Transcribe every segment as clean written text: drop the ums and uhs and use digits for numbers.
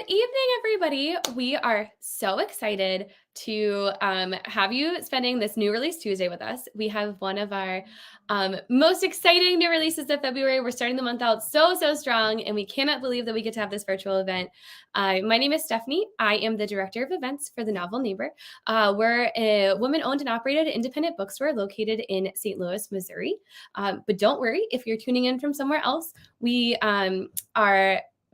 Good evening, everybody. We are so excited to have you spending this new release Tuesday with us. We have one of our most exciting new releases of February. We're starting the month out so strong, and we cannot believe that we get to have this virtual event. My name is Stephanie. I am the director of events for the Novel Neighbor. We're a woman-owned and operated independent bookstore located in St. Louis, Missouri. But don't worry, if you're tuning in from somewhere else,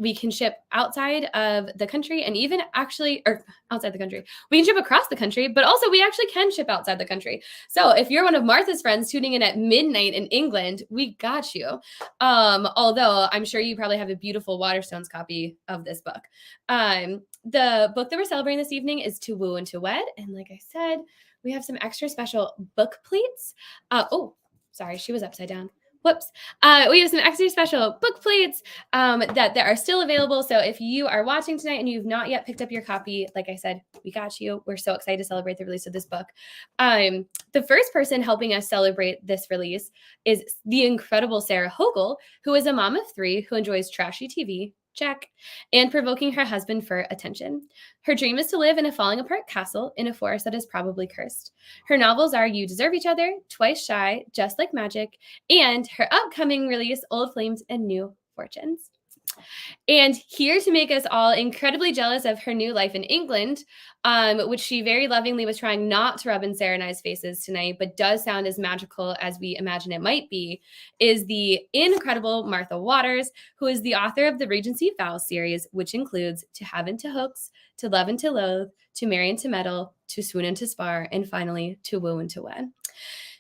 we can ship outside of the country and even actually, or outside the country. We can ship across the country, but also we actually can ship outside the country. So if you're one of Martha's friends tuning in at midnight in England, we got you. Although I'm sure you probably have a beautiful Waterstones copy of this book. The book that we're celebrating this evening is To Woo and To Wed. And like I said, we have some extra special book plates. Sorry, she was upside down. Whoops. We have some extra special book plates that are still available. So if you are watching tonight and you've not yet picked up your copy, like I said, we got you. We're so excited to celebrate the release of this book. The first person helping us celebrate this release is the incredible Sarah Hogle, who is a mom of 3 who enjoys trashy TV, check, and provoking her husband for attention. Her dream is to live in a falling apart castle in a forest that is probably cursed. Her novels are You Deserve Each Other, Twice Shy, Just Like Magic, and her upcoming release, Old Flames and New Fortunes. And here to make us all incredibly jealous of her new life in England, which she very lovingly was trying not to rub in Sarah and I's faces tonight, but does sound as magical as we imagine it might be, is the incredible Martha Waters, who is the author of the Regency Vows series, which includes To Have and to Hooks, To Love and to Loathe, To Marry and to Meddle, To Swoon and to Spar, and finally, To Woo and To Wed.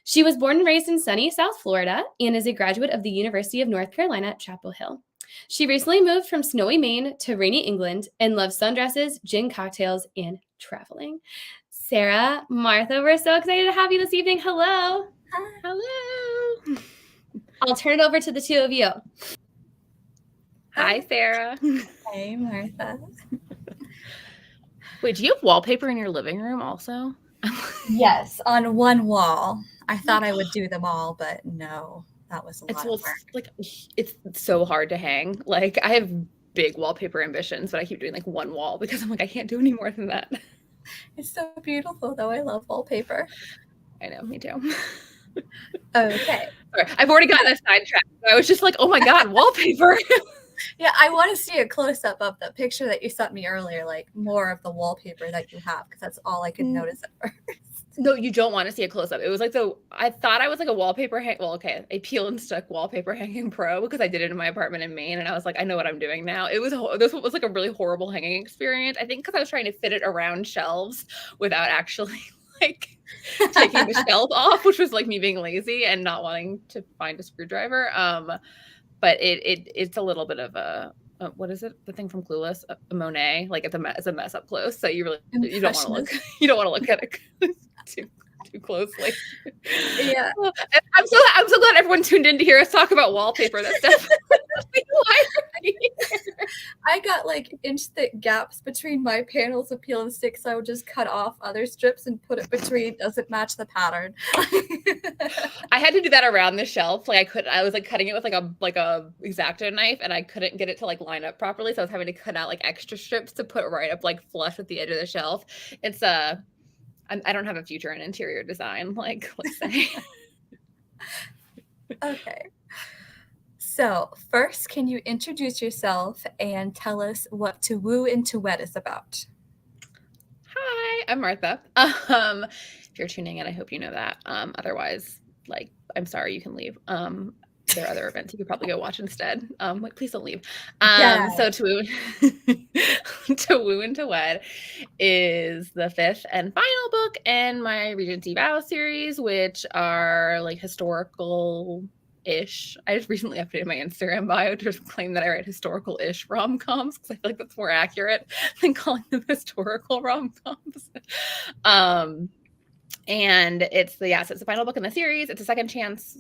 She was born and raised in sunny South Florida and is a graduate of the University of North Carolina at Chapel Hill. She recently moved from snowy Maine to rainy England and loves sundresses, gin cocktails, and traveling. Sarah, Martha, we're so excited to have you this evening. Hello. Hi. Hello. I'll turn it over to the two of you. Hi, Sarah. Hey, Martha. Wait, do you have wallpaper in your living room also? Yes, on one wall. I thought I would do them all, but no. That was a lot of work. It's so hard to hang. Like, I have big wallpaper ambitions, but I keep doing like one wall because I'm like, I can't do any more than that. It's so beautiful, though. I love wallpaper. I know, me too. Okay. Sorry, I've already gotten a sidetrack. I was just like, oh my God, wallpaper. Yeah, I want to see a close-up of the picture that you sent me earlier, like more of the wallpaper that you have, because that's all I could notice at first. No, you don't want to see a close-up. It was like I thought I was like a wallpaper a peel and stick wallpaper hanging pro because I did it in my apartment in Maine, and I was like, I know what I'm doing now. This was like a really horrible hanging experience. I think because I was trying to fit it around shelves without actually like taking the shelf off, which was like me being lazy and not wanting to find a screwdriver. But it's a little bit of a what is it? The thing from Clueless, a Monet. Like it's a mess up close. So you don't want to look. You don't want to look at it too closely. Yeah. I'm so glad everyone tuned in to hear us talk about wallpaper. That's definitely why I got like inch-thick gaps between my panels of peel and stick, so I would just cut off other strips and put it between. Doesn't match the pattern. I had to do that around the shelf. Like I was like cutting it with like a X-Acto knife, and I couldn't get it to like line up properly, so I was having to cut out like extra strips to put right up like flush with the edge of the shelf. It's I don't have a future in interior design, like let's say. Okay. So first, can you introduce yourself and tell us what To Woo and To Wed is about? Hi, I'm Martha. If you're tuning in, I hope you know that. Otherwise, like, I'm sorry, you can leave. There are other events you could probably go watch instead. Like, please don't leave. So To Woo and To Wed is the 5th and final book in my Regency Vows series, which are like historical-ish. I just recently updated my Instagram bio to claim that I write historical-ish rom-coms because I feel like that's more accurate than calling them historical rom-coms. And it's the final book in the series. It's a second chance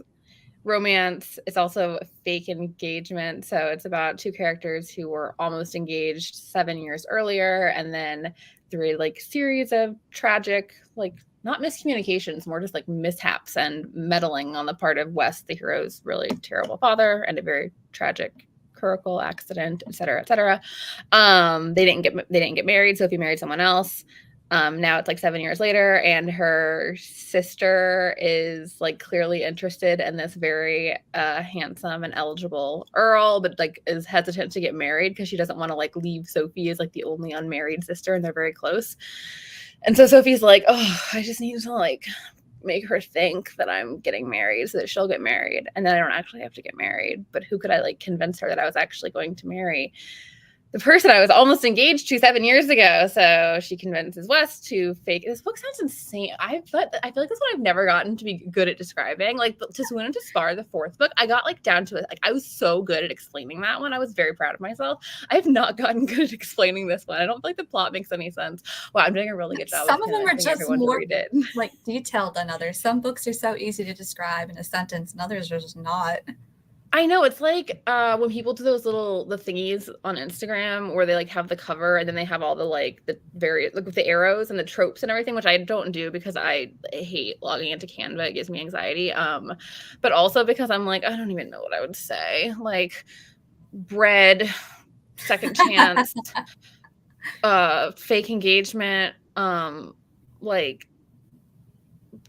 romance. It's also a fake engagement. So it's about 2 characters who were almost engaged 7 years earlier, and then through a like series of tragic, like not miscommunications, more just like mishaps and meddling on the part of Wes, the hero's really terrible father, and a very tragic curricle accident, et cetera, et cetera. They didn't get married. Sophie married someone else. Now it's like 7 years later, and her sister is like clearly interested in this very handsome and eligible Earl, but like is hesitant to get married because she doesn't want to like leave Sophie as like the only unmarried sister, and they're very close. And so Sophie's like, oh, I just need to like make her think that I'm getting married so that she'll get married, and then I don't actually have to get married. But who could I like convince her that I was actually going to marry? The person I was almost engaged to 7 years ago. So she convinces Wes to fake. This book sounds insane. I feel like this one I've never gotten to be good at describing. Like To Swoon and To Spar, the fourth book, I got like down to it. Like I was so good at explaining that one. I was very proud of myself. I have not gotten good at explaining this one. I don't feel like the plot makes any sense. Wow, I'm doing a really good job. Some of them are just more like detailed than others. Some books are so easy to describe in a sentence, and others are just not. I know, it's like when people do those the thingies on Instagram where they like have the cover and then they have all the like the various like with the arrows and the tropes and everything, which I don't do because I hate logging into Canva. It gives me anxiety. But also because I'm like, I don't even know what I would say. Like bread, second chance, fake engagement, like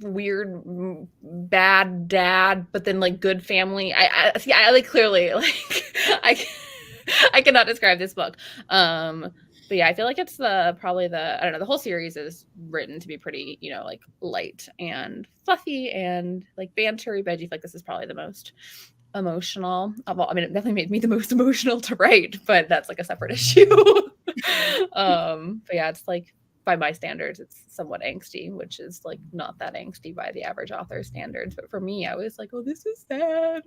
weird bad dad, but then like good family. I like clearly like I cannot describe this book. But yeah, I feel like it's probably I don't know, the whole series is written to be pretty, you know, like light and fluffy and like bantery, but I do feel like this is probably the most emotional of all. I mean, it definitely made me the most emotional to write, but that's like a separate issue. But yeah, it's like by my standards, it's somewhat angsty, which is like not that angsty by the average author standards. But for me, I was like, oh, this is sad.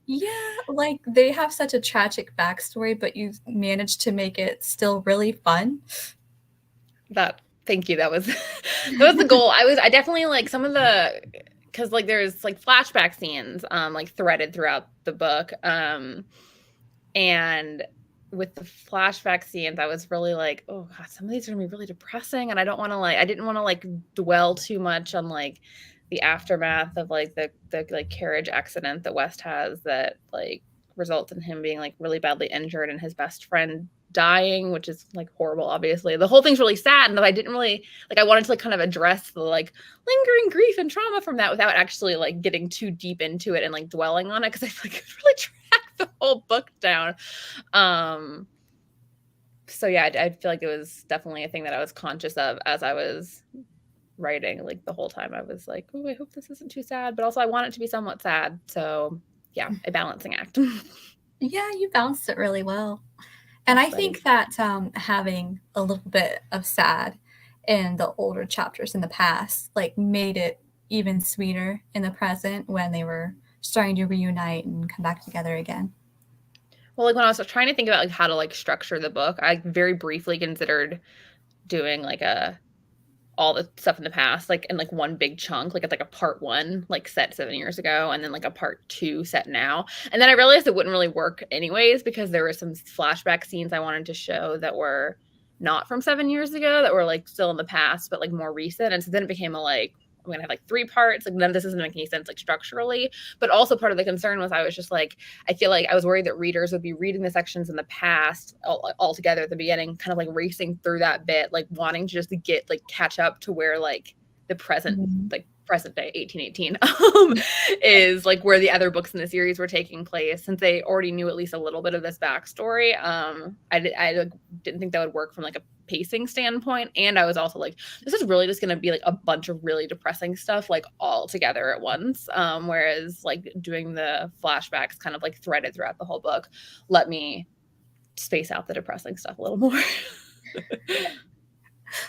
Yeah, like they have such a tragic backstory, but you managed to make it still really fun. Thank you. That was the goal. I definitely like some of the, because like there's like flashback scenes like threaded throughout the book. And with the flashback scenes, I was really like, oh God, some of these are gonna be really depressing. And I didn't want to like dwell too much on like the aftermath of like the like carriage accident that West has that like results in him being like really badly injured and his best friend dying, which is like horrible. Obviously the whole thing's really sad, and I didn't really like, I wanted to like kind of address the like lingering grief and trauma from that without actually like getting too deep into it and like dwelling on it, because I feel like it really tracked the whole book down. So yeah, I feel like it was definitely a thing that I was conscious of as I was writing. Like the whole time I was like, oh, I hope this isn't too sad, but also I want it to be somewhat sad. So yeah, a balancing act. Yeah, you balanced it really well. And I think that having a little bit of sad in the older chapters in the past like made it even sweeter in the present when they were starting to reunite and come back together again. Well, like when I was trying to think about like how to like structure the book, I very briefly considered doing like all the stuff in the past like in like one big chunk, like it's like a part 1 like set 7 years ago, and then like a part 2 set now. And then I realized it wouldn't really work anyways, because there were some flashback scenes I wanted to show that were not from 7 years ago, that were like still in the past but like more recent. And so then it became a like, I'm gonna have like 3 parts. Like none of this doesn't make any sense like structurally. But also part of the concern was I was just like, I feel like I was worried that readers would be reading the sections in the past all together at the beginning, kind of like racing through that bit, like wanting to just get like catch up to where like the present like present day 1818 is like where the other books in the series were taking place, since they already knew at least a little bit of this backstory. I didn't think that would work from like a pacing standpoint, and I was also like, this is really just gonna be like a bunch of really depressing stuff like all together at once, whereas like doing the flashbacks kind of like threaded throughout the whole book let me space out the depressing stuff a little more.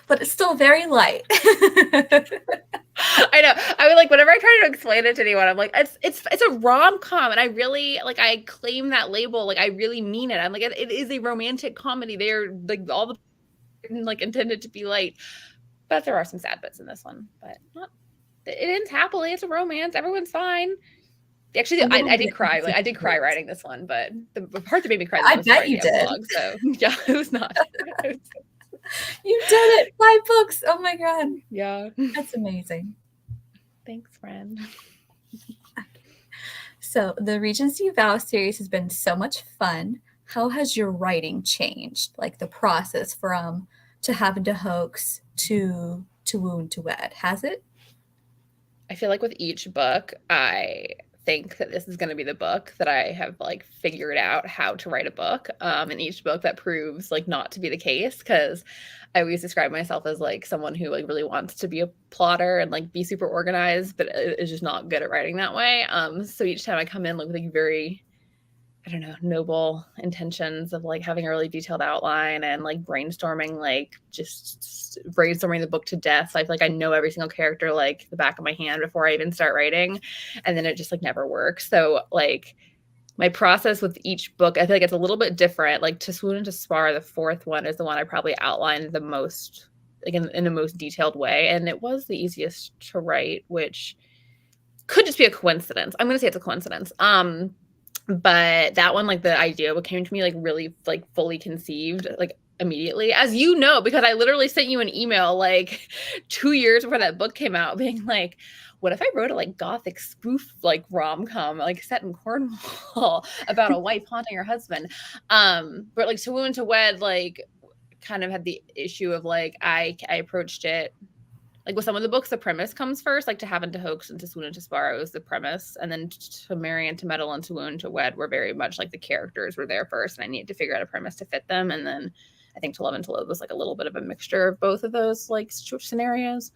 But it's still very light. I know. I would like, whenever I try to explain it to anyone, I'm like, it's a rom-com, and I really like, I claim that label, like I really mean it. I'm like, it is a romantic comedy. They're like all the like intended to be light, but there are some sad bits in this one. But it ends happily. It's a romance. Everyone's fine. Actually, I did cry. Like I did cry writing this one, but the part that made me cry, I bet you did. So yeah, it was not. You did it. 5 books. Oh my God. Yeah. That's amazing. Thanks, friend. So the Regency Vows series has been so much fun. How has your writing changed? Like the process from To Happen to Hoax to Woo and To Wed. Has it? I feel like with each book, I think that this is going to be the book that I have like figured out how to write a book. And each book that proves like not to be the case, because I always describe myself as like someone who like really wants to be a plotter and like be super organized, but is just not good at writing that way. So each time I come in with like very, I don't know, noble intentions of like having a really detailed outline and like brainstorming, like just brainstorming the book to death. So I feel like I know every single character like the back of my hand before I even start writing. And then it just like never works. So like my process with each book, I feel like it's a little bit different. Like To Swoon and To Spar, the fourth one, is the one I probably outlined the most, like in the most detailed way. And it was the easiest to write, which could just be a coincidence. I'm going to say it's a coincidence. But that one, like the idea came to me like really like fully conceived like immediately, as you know, because I literally sent you an email like 2 years before that book came out being like, what if I wrote a like gothic spoof like rom-com like set in Cornwall about a wife haunting her husband? But like To Woo and To Wed like kind of had the issue of like I approached it like with some of the books, the premise comes first, like To Happen to Hoax and To Swoon and To Spar, it was the premise. And then To Marry and To Meddle and To Woo and To Wed were very much like the characters were there first. And I needed to figure out a premise to fit them. And then I think To Love and To Loathe was like a little bit of a mixture of both of those like scenarios.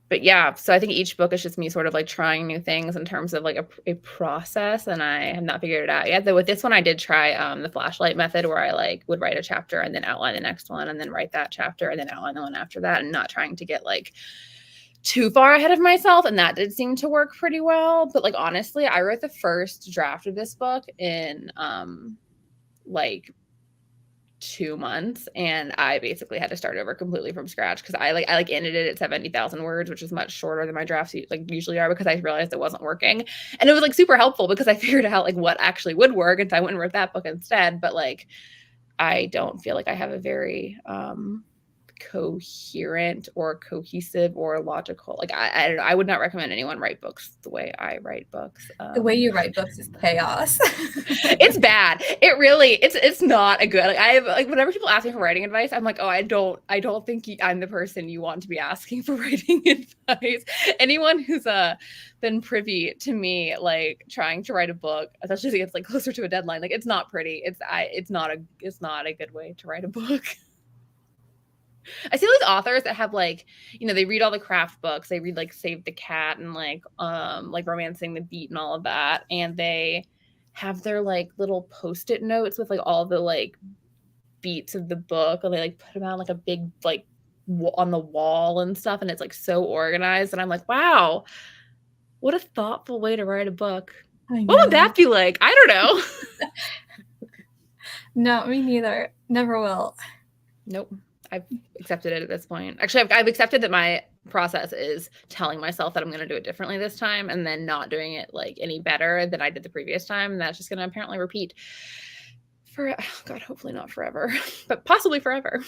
But yeah, so I think each book is just me sort of like trying new things in terms of like a process, and I have not figured it out yet. Though with this one, I did try the flashlight method where I like would write a chapter and then outline the next one and then write that chapter and then outline the one after that, and not trying to get like too far ahead of myself. And that did seem to work pretty well. But like honestly, I wrote the first draft of this book in like 2 months, and I basically had to start over completely from scratch because I ended it at 70,000 words, which is much shorter than my drafts like usually are, because I realized it wasn't working. And it was like super helpful because I figured out like what actually would work, and so I went and wrote that book instead. But like I don't feel like I have a very coherent or cohesive or logical, like I would not recommend anyone write books the way I write books. The way you write books is chaos. It's bad. It really, it's not a good, like I have like whenever people ask me for writing advice, I'm like, oh, I don't think I'm the person you want to be asking for writing advice. Anyone who's been privy to me like trying to write a book, especially as it gets like closer to a deadline, like it's not pretty. It's not a good way to write a book. I see these authors that have like, you know, they read all the craft books, they read like Save the Cat and like Romancing the Beat and all of that, and they have their like little post-it notes with like all the like beats of the book, and they like put them out like a big like on the wall and stuff, and it's like so organized, and I'm like, wow, what a thoughtful way to write a book. What would that be like? I don't know. No, me neither. Never will. Nope. I've accepted it at this point. Actually, I've accepted that my process is telling myself that I'm going to do it differently this time and then not doing it like any better than I did the previous time. And that's just going to apparently repeat for, oh God, hopefully not forever, but possibly forever.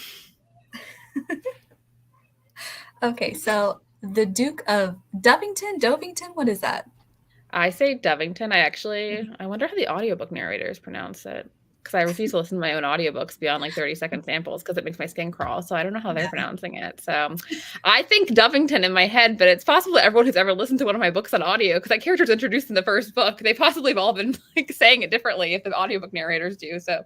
Okay, so the Duke of Dovington, what is that? I say Dovington. I wonder how the audiobook narrators pronounce it, because I refuse to listen to my own audiobooks beyond like 30-second samples because it makes my skin crawl. So I don't know how they're pronouncing it. So I think Dovington in my head, but it's possible that everyone who's ever listened to one of my books on audio, because that character's introduced in the first book, they possibly have all been like saying it differently if the audiobook narrators do. So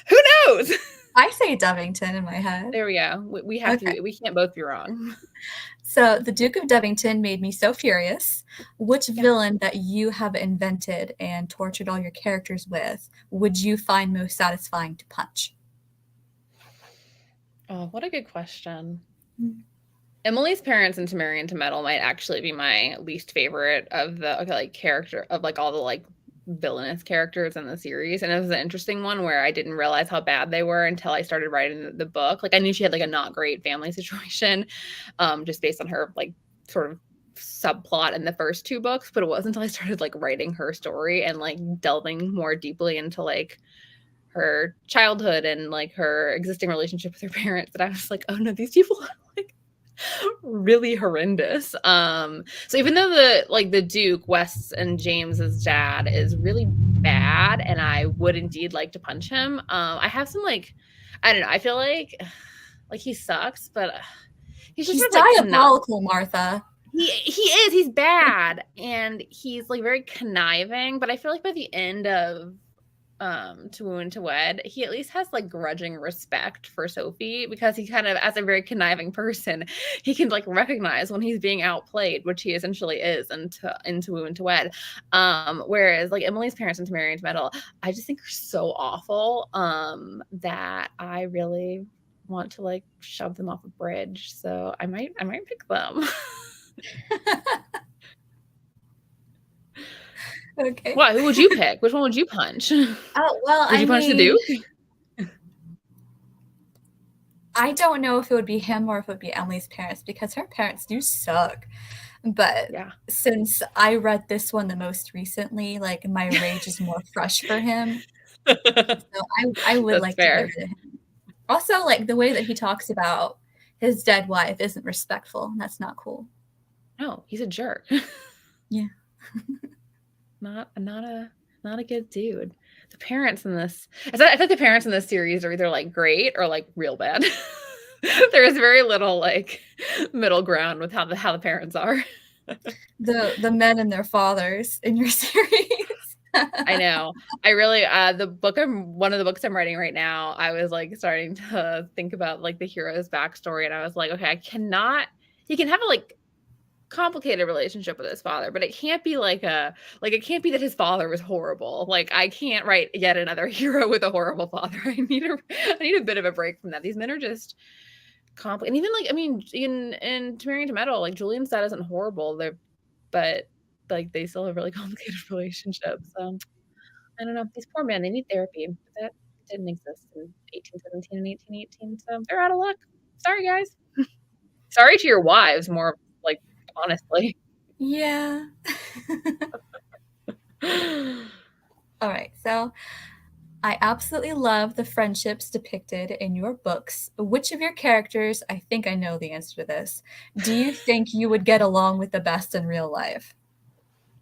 who knows? I say Dovington in my head. There we go. We have to. We can't both be wrong. So the Duke of Dovington made me so furious. Which villain that you have invented and tortured all your characters with would you find most satisfying to punch? Oh, what a good question. Emily's parents in To Marry and To Meddle might actually be my least favorite of the like character of like all the like villainous characters in the series. And it was an interesting one where I didn't realize how bad they were until I started writing the book. Like I knew she had like a not great family situation, just based on her like sort of subplot in the first 2 books, but it wasn't until I started like writing her story and like delving more deeply into like her childhood and like her existing relationship with her parents that I was like, oh no, these people are like really horrendous. So even though the Duke, Wes and James's dad, is really bad, and I would indeed like to punch him, I have some I don't know. I feel like he sucks, but he's just He's sort of diabolical, Martha. he is. He's bad, and he's very conniving. But I feel like by the end of To Woo and To Wed, he at least has grudging respect for Sophie, because he kind of, as a very conniving person, he can recognize when he's being outplayed, which he essentially is in To Woo and To Wed. Whereas Emily's parents in To Marry and To Meddle, I just think are so awful that I really want to shove them off a bridge. So I might pick them. Okay. Why? Who would you pick? Which one would you punch? Oh, well, Would you punch the Duke? I don't know if it would be him or if it would be Emily's parents, because her parents do suck. But Yeah. since I read this one the most recently, my rage is more fresh for him. So I would That's to fair. get rid of him. Also, the way that he talks about his dead wife isn't respectful. That's not cool. No, he's a jerk. Yeah. Not a good dude. The parents in this, I think the parents in this series are either great or real bad. There is very little middle ground with how the parents are. The men and their fathers in your series. I know. I really one of the books I'm writing right now, I was starting to think about the hero's backstory, and I was okay, he can have a complicated relationship with his father, but it can't be it can't be that his father was horrible. I can't write yet another hero with a horrible father. I need a bit of a break from that. These men are just complicated. And even in To Marry and To Meddle, Julian's dad isn't horrible. But they still have really complicated relationships. So I don't know. These poor men, they need therapy. But that didn't exist in 1817 and 1818. So they're out of luck. Sorry, guys. Sorry to your wives, more honestly. Yeah. All right. So I absolutely love the friendships depicted in your books. Which of your characters, I think I know the answer to this, do you think you would get along with the best in real life?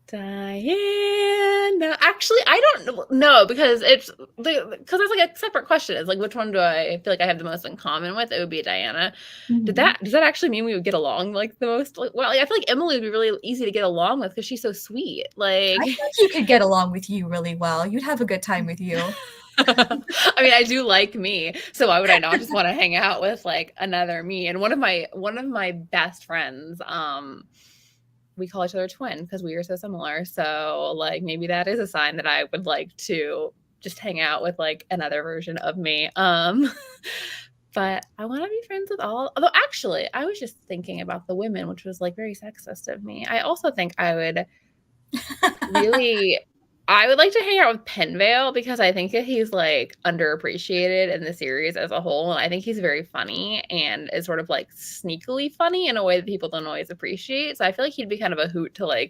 Diana. Actually, I don't know, because there's a separate question. It's which one do I feel I have the most in common with? It would be Diana. Mhm. Does that actually mean we would get along the most? Well, I feel Emily would be really easy to get along with because she's so sweet. I think you could get along with you really well. You'd have a good time with you. I do like me, so why would I not just want to hang out with another me? And one of my best friends, we call each other twin because we are so similar. So maybe that is a sign that I would like to just hang out with another version of me. But I want to be friends with all. Although actually, I was just thinking about the women, which was very sexist of me. I also think I would I would like to hang out with Penvale, because I think that he's underappreciated in the series as a whole, and I think he's very funny and is sort of sneakily funny in a way that people don't always appreciate. So I feel he'd be kind of a hoot to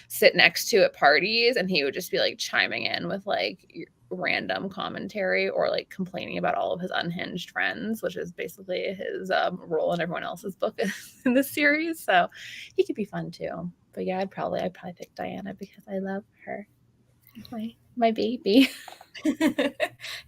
sit next to at parties, and he would just be chiming in with random commentary or complaining about all of his unhinged friends, which is basically his role in everyone else's book in this series. So he could be fun too. But yeah, I'd probably pick Diana because I love her. My baby.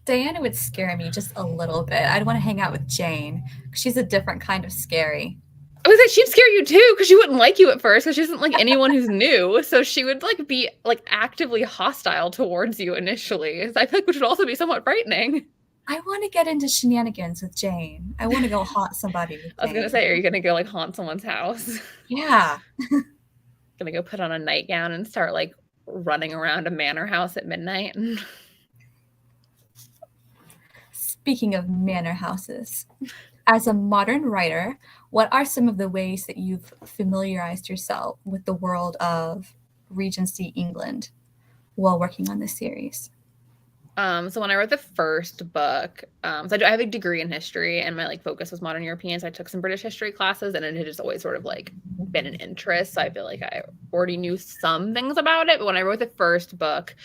Diana would scare me just a little bit. I'd want to hang out with Jane. She's a different kind of scary. I was she'd scare you too, because she wouldn't like you at first, because she doesn't like anyone who's new. So she would be actively hostile towards you initially. So I feel which would also be somewhat frightening. I want to get into shenanigans with Jane. I want to go haunt somebody with Jane. I was gonna say, are you gonna go haunt someone's house? Yeah. Gonna go put on a nightgown and start running around a manor house at midnight. Speaking of manor houses, as a modern writer, what are some of the ways that you've familiarized yourself with the world of Regency England while working on this series? So when I wrote the first book, so I have a degree in history, and my focus was modern European. So I took some British history classes, and it had just always sort of been an interest. So I feel I already knew some things about it. But when I wrote the first book,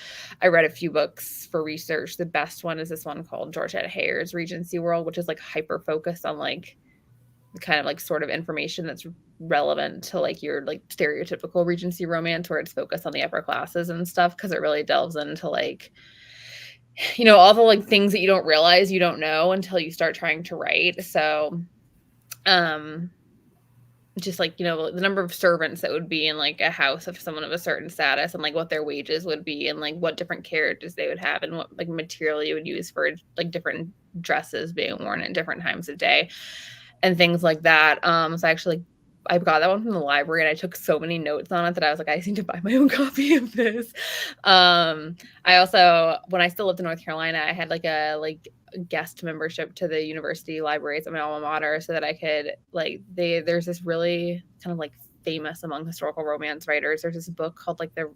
I read a few books for research. The best one is this one called Georgette Heyer's Regency World, which is hyper focused on kind of like sort of information that's relevant to like your like stereotypical Regency romance where it's focused on the upper classes and stuff, because it really delves into like, you know, all the like things that you don't realize you don't know until you start trying to write. So just like, you know, the number of servants that would be in like a house of someone of a certain status, and like what their wages would be, and like what different characters they would have, and what like material you would use for like different dresses being worn at different times of day and things like that. So actually I got that one from the library, and I took so many notes on it that I was like, I just need to buy my own copy of this. I also, when I still lived in North Carolina, I had like a guest membership to the university libraries at my alma mater, so that I could like, there's this really kind of like famous among historical romance writers. There's this book called like the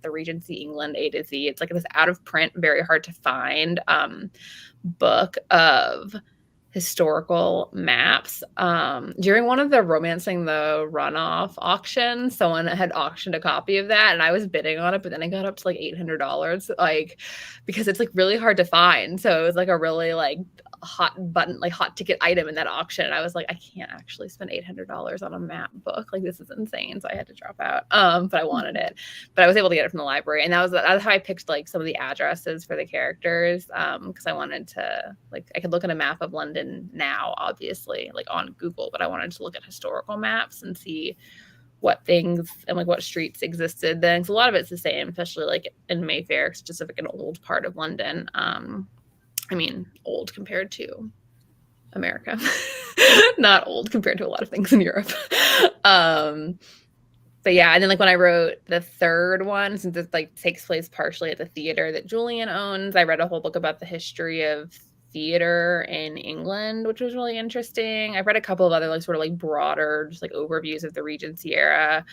Regency England A to Z. It's like this out of print, very hard to find book of historical maps. During one of the Romancing the Runoff auctions, someone had auctioned a copy of that, and I was bidding on it, but then I got up to like $800, like, because it's like really hard to find. So it was like a really like hot ticket item in that auction. And I was like, I can't actually spend $800 on a map book. Like, this is insane. So I had to drop out. But I wanted it. But I was able to get it from the library. And that's how I picked like some of the addresses for the characters. Because I wanted to, like, I could look at a map of London now, obviously, like on Google, but I wanted to look at historical maps and see what things and like what streets existed then. So a lot of it's the same, especially like in Mayfair. It's just like an old part of London. I mean, old compared to America, not old compared to a lot of things in Europe. But yeah, and then like when I wrote the third one, since it like takes place partially at the theater that Julian owns, I read a whole book about the history of theater in England, which was really interesting. I've read a couple of other like sort of like broader just like overviews of the Regency era.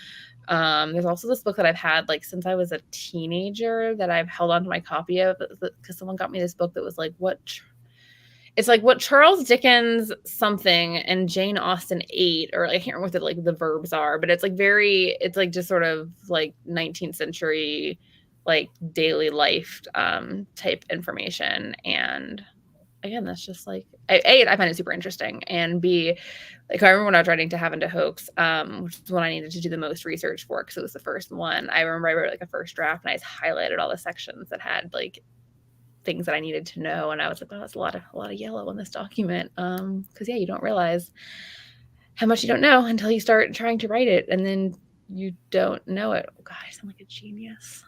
There's also this book that I've had like since I was a teenager that I've held on to my copy of, because someone got me this book that was like it's like what Charles Dickens something and Jane Austen ate, or I can't remember what the verbs are, but it's like it's like just sort of like 19th century like daily life type information. And again, that's just like I find it super interesting, and B, like I remember when I was writing To Have and to Hoax, which is when I needed to do the most research for because it was the first one. I remember I wrote like a first draft and I highlighted all the sections that had like things that I needed to know, and I was like, oh, that's a lot of yellow in this document, because yeah, you don't realize how much you don't know until you start trying to write it, and then you don't know it. Oh God, I sound like a genius.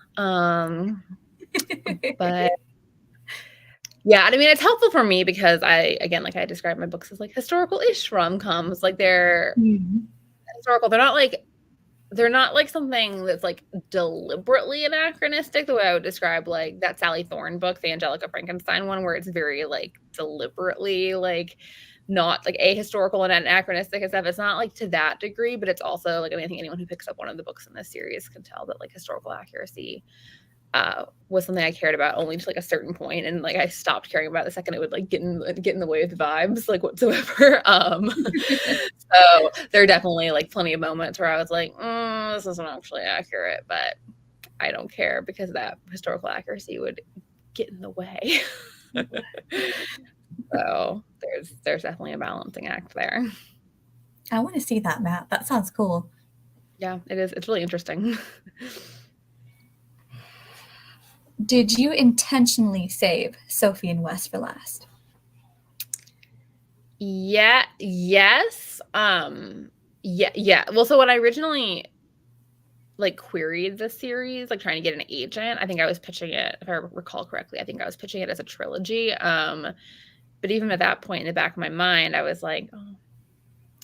But yeah, I mean, it's helpful for me because again, like I describe my books as like historical-ish rom-coms. Like they're historical. They're not like something that's like deliberately anachronistic, the way I would describe like that Sally Thorne book, the Angelica Frankenstein one, where it's very like deliberately like not like ahistorical and anachronistic and stuff. It's not like to that degree, but it's also like, I mean, I think anyone who picks up one of the books in this series can tell that like historical accuracy was something I cared about only to like a certain point, and like I stopped caring about the second it would like get in the way of the vibes like whatsoever. So there are definitely like plenty of moments where I was like, this isn't actually accurate, but I don't care because that historical accuracy would get in the way. So there's definitely a balancing act there. I want to see that map. That sounds cool. Yeah, it is. It's really interesting. Did you intentionally save Sophie and Wes for last? Yeah. Yes. Yeah. Well, so when I originally like queried the series, like trying to get an agent, I think I was pitching it, if I recall correctly, I think I was pitching it as a trilogy. But even at that point in the back of my mind, I was like, oh,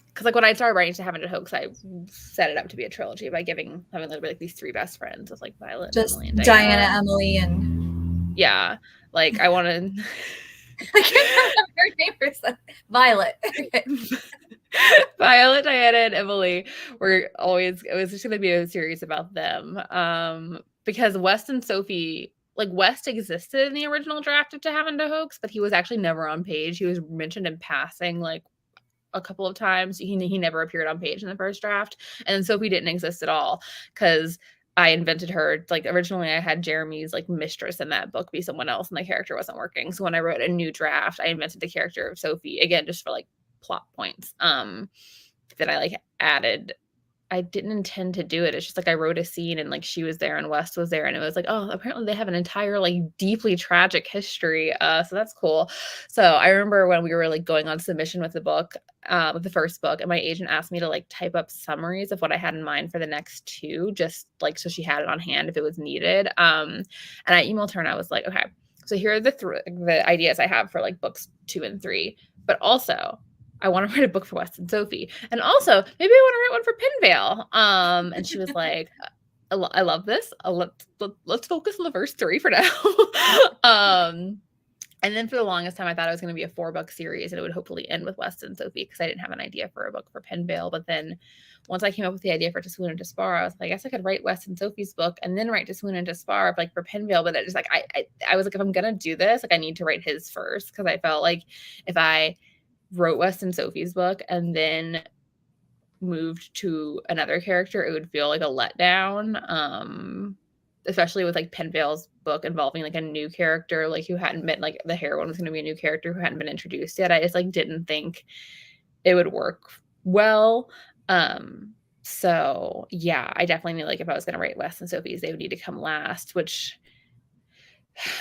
because like when I started writing To Have and to Hoax, I set it up to be a trilogy by having like these three best friends of like Violet, just Emily, and Diana, Emily, and yeah, like I wanted. I can't remember her name for some. Violet. Violet, Diana, and Emily were always. It was just going to be a series about them, because West and Sophie. Like West existed in the original draft of To Have and to Hoax, but he was actually never on page. He was mentioned in passing, like a couple of times. He never appeared on page in the first draft, and then Sophie didn't exist at all because I invented her. Like originally I had Jeremy's like mistress in that book be someone else, and the character wasn't working. So when I wrote a new draft, I invented the character of Sophie again, just for like plot points that I like added. I didn't intend to do it. It's just like I wrote a scene and like she was there and West was there and it was like, oh, apparently they have an entire like deeply tragic history. So that's cool. So I remember when we were like going on submission with the book, with the first book, and my agent asked me to like type up summaries of what I had in mind for the next two, just like so she had it on hand if it was needed. And I emailed her and I was like, okay, so here are the ideas I have for like books 2 and 3, but also I want to write a book for West and Sophie. And also, maybe I want to write one for Pinvale. And she was like, I love this. Let's focus on the first 3 for now. And then for the longest time, I thought it was going to be a 4-book series and it would hopefully end with West and Sophie because I didn't have an idea for a book for Pinvale. But then once I came up with the idea for To Swoon and To Spar, I was like, I guess I could write West and Sophie's book and then write To Swoon and To Spar like for Pinvale. But it just like, I was like, if I'm going to do this, like I need to write his first because I felt like if I wrote West and Sophie's book and then moved to another character, it would feel like a letdown. Especially with like Pinvale's book involving like a new character, like who hadn't been like the heroine was going to be a new character who hadn't been introduced yet. I just like didn't think it would work well. So yeah, I definitely knew like if I was going to write West and Sophie's, they would need to come last, which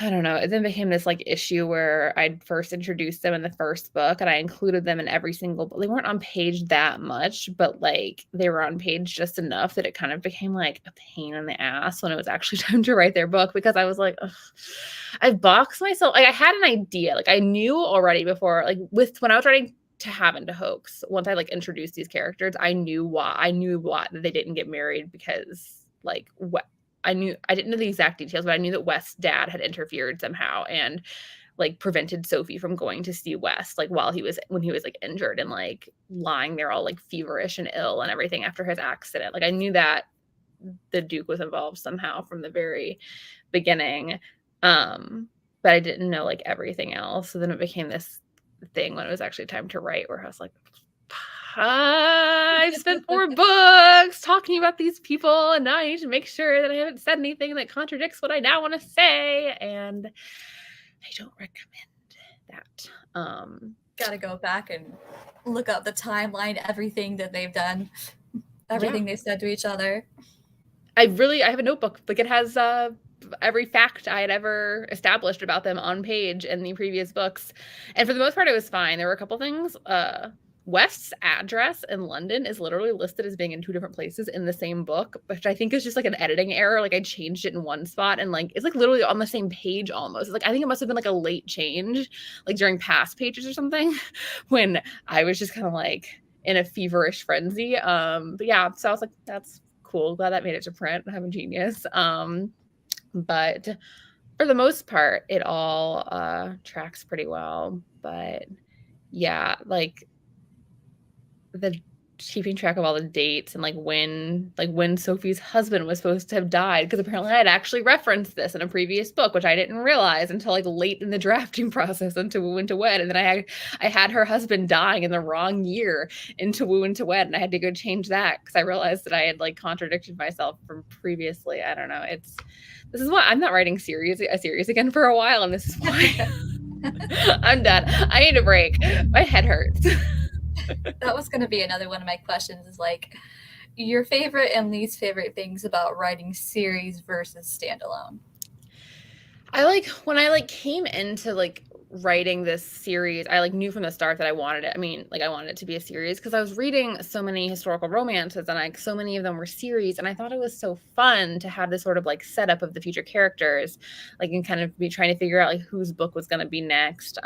I don't know. It then became this like issue where I'd first introduced them in the first book and I included them in every single book. They weren't on page that much, but like they were on page just enough that it kind of became like a pain in the ass when it was actually time to write their book because I was like, ugh, I boxed myself. Like I had an idea. Like I knew already before, like when I was writing To Have and To Hoax, once I like introduced these characters, I knew why that they didn't get married because like what I didn't know the exact details, but I knew that West's dad had interfered somehow and like prevented Sophie from going to see West, like when he was like injured and like lying there all like feverish and ill and everything after his accident. Like I knew that the Duke was involved somehow from the very beginning. But I didn't know like everything else. So then it became this thing when it was actually time to write where I was like, I've spent 4 books talking about these people and now I need to make sure that I haven't said anything that contradicts what I now want to say. And I don't recommend that. Gotta go back and look up the timeline, everything that they've done, everything they said to each other. I have a notebook. Like it has every fact I had ever established about them on page in the previous books. And for the most part, it was fine. There were a couple things. West's address in London is literally listed as being in 2 different places in the same book, which I think is just like an editing error. Like I changed it in one spot and like it's like literally on the same page almost. It's like I think it must have been like a late change, like during past pages or something, when I was just kind of like in a feverish frenzy. But yeah, so I was like, that's cool. Glad that made it to print. I'm a genius. But for the most part, it all tracks pretty well. But yeah, like the keeping track of all the dates and like when Sophie's husband was supposed to have died, because apparently I had actually referenced this in a previous book, which I didn't realize until like late in the drafting process into Woo and To Wed. And then I had her husband dying in the wrong year into Woo and To Wed, and I had to go change that because I realized that I had like contradicted myself from previously. I don't know. This is why I'm not writing a series again for a while, and this is why I'm done. I need a break. My head hurts. That was going to be another one of my questions is like your favorite and least favorite things about writing series versus standalone. When I came into like writing this series, I like knew from the start that I wanted it. I mean, like I wanted it to be a series because I was reading so many historical romances and like so many of them were series, and I thought it was so fun to have this sort of like setup of the future characters, like and kind of be trying to figure out like whose book was going to be next.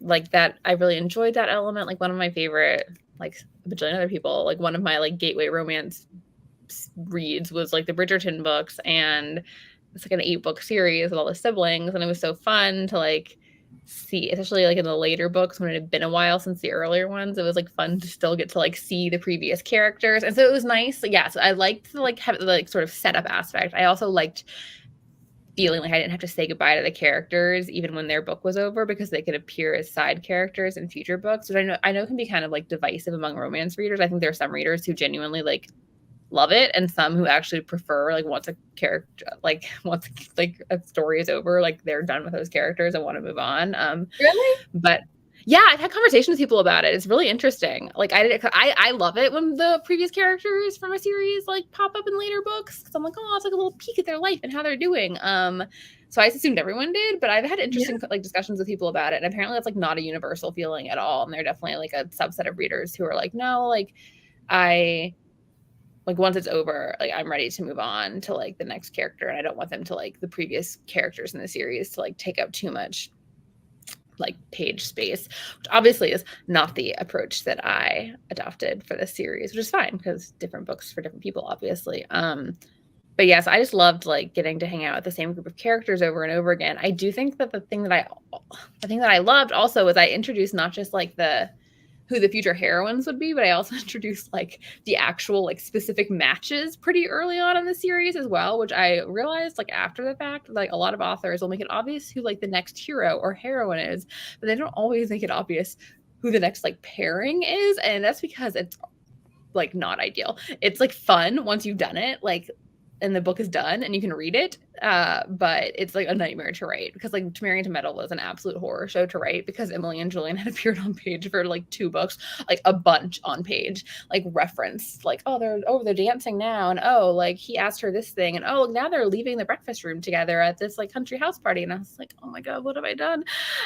Like that, I really enjoyed that element. Like one of my favorite, like a bajillion other people, like one of my like gateway romance reads was like the Bridgerton books, and it's like an 8-book series with all the siblings, and it was so fun to like see, especially like in the later books when it had been a while since the earlier ones. It was like fun to still get to like see the previous characters, and so it was nice. Yeah, so I liked the like have the like sort of setup aspect. I also liked feeling like I didn't have to say goodbye to the characters even when their book was over, because they could appear as side characters in future books, which I know can be kind of like divisive among romance readers. I think there are some readers who genuinely like love it, and some who actually prefer like once a character like once like a story is over, like they're done with those characters and want to move on. Really? But Yeah, I've had conversations with people about it. It's really interesting. Like I love it when the previous characters from a series like pop up in later books because I'm like, oh, it's like a little peek at their life and how they're doing. So I assumed everyone did, but I've had interesting like discussions with people about it, and apparently that's like not a universal feeling at all. And they're definitely like a subset of readers who are like, no, like I like once it's over, like I'm ready to move on to like the next character, and I don't want them to like the previous characters in the series to like take up too much like page space, which obviously is not the approach that I adopted for this series, which is fine because different books for different people, obviously. But yes, I just loved like getting to hang out with the same group of characters over and over again. I do think that the thing that I loved also was I introduced not just like who the future heroines would be, but I also introduced like the actual like specific matches pretty early on in the series as well, which I realized like after the fact, like a lot of authors will make it obvious who like the next hero or heroine is, but they don't always make it obvious who the next like pairing is. And that's because it's like not ideal. It's like fun once you've done it, like, and the book is done and you can read it, but it's like a nightmare to write because like To Marry and To Meddle was an absolute horror show to write because Emily and Julian had appeared on page for like 2 books, like a bunch on page, like reference, like they're dancing now, and oh like he asked her this thing, and oh now they're leaving the breakfast room together at this like country house party, and I was like, oh my god, what have I done?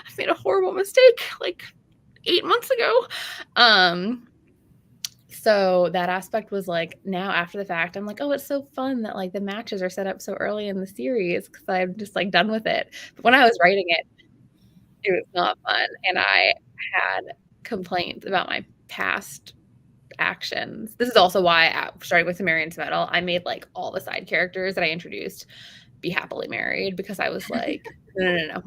I've made a horrible mistake like 8 months ago. So that aspect was like now after the fact, I'm like, oh, it's so fun that like the matches are set up so early in the series because I'm just like done with it. But when I was writing it, it was not fun. And I had complaints about my past actions. This is also why, starting with To Marry and To Meddle, I made like all the side characters that I introduced be happily married because I was like, no.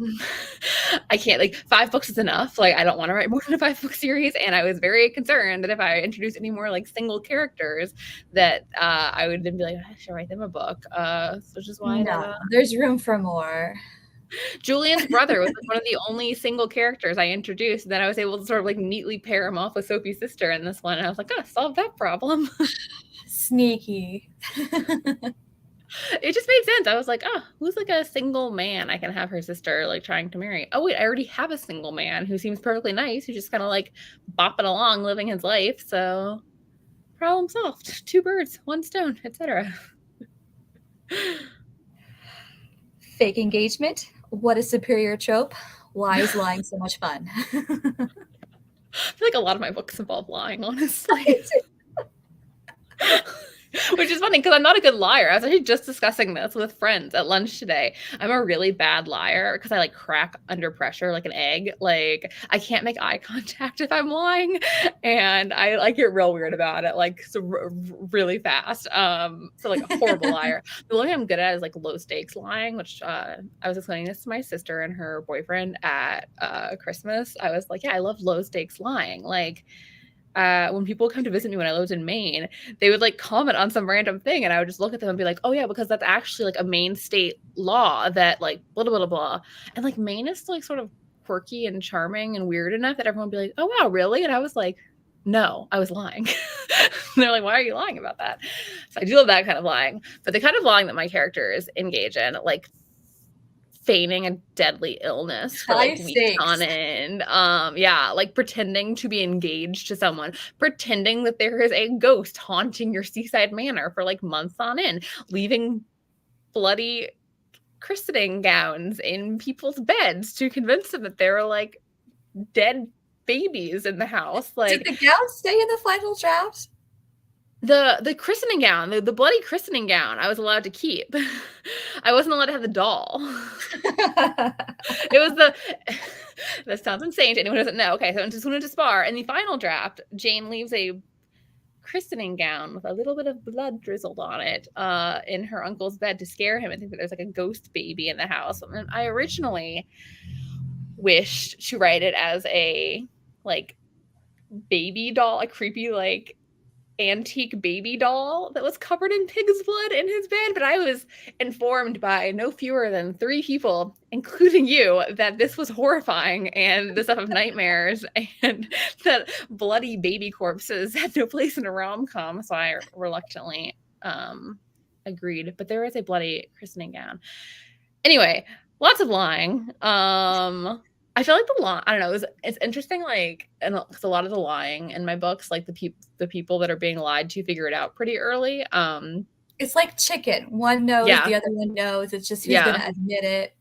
I can't, like 5 books is enough. Like I don't want to write more than a 5-book series. And I was very concerned that if I introduced any more like single characters that I would then be like, I should write them a book. Which is why there's room for more. Julian's brother was like one of the only single characters I introduced. And then I was able to sort of like neatly pair him off with Sophie's sister in this one. And I was like, oh, solve that problem. Sneaky. It just made sense. I was like, oh, who's like a single man I can have her sister like trying to marry? Oh, wait, I already have a single man who seems perfectly nice, who's just kind of like bopping along, living his life. So problem solved. 2 birds, 1 stone, etc. Fake engagement. What a superior trope. Why is lying so much fun? I feel like a lot of my books involve lying, honestly. Which is funny because I'm not a good liar. I was actually just discussing this with friends at lunch today. I'm a really bad liar because I like crack under pressure like an egg. Like I can't make eye contact if I'm lying, and I like get real weird about it, like so really fast. So like a horrible liar. The only thing I'm good at is like low stakes lying, which I was explaining this to my sister and her boyfriend at Christmas. I was like, yeah, I love low stakes lying. Like when people come to visit me when I lived in Maine, they would like comment on some random thing, and I would just look at them and be like, oh yeah, because that's actually like a Maine state law that like blah blah blah blah. And like Maine is like sort of quirky and charming and weird enough that everyone would be like, oh wow, really? And I was like, no, I was lying. They're like, why are you lying about that? So I do love that kind of lying, but the kind of lying that my characters engage in, like feigning a deadly illness for like weeks on end. Yeah, like pretending to be engaged to someone, pretending that there is a ghost haunting your seaside manor for like months on end, leaving bloody christening gowns in people's beds to convince them that there are like dead babies in the house. Like, did the gown stay in the final draft? The christening gown, the bloody christening gown, I was allowed to keep. I wasn't allowed to have the doll. It was that sounds insane to anyone who doesn't know. Okay, so I just went to spar. In the final draft, Jane leaves a christening gown with a little bit of blood drizzled on it in her uncle's bed to scare him and think that there's like a ghost baby in the house. And I originally wished to write it as a like baby doll, a creepy like antique baby doll that was covered in pig's blood in his bed, but I was informed by no fewer than 3 people, including you, that this was horrifying and the stuff of nightmares and that bloody baby corpses had no place in a rom-com, so I reluctantly agreed. But there is a bloody christening gown. Anyway, lots of lying. I feel like I don't know, it's interesting, like, and because a lot of the lying in my books, like the people that are being lied to figure it out pretty early. It's like chicken. One knows, Yeah. the other one knows. It's just who's Yeah. gonna admit it.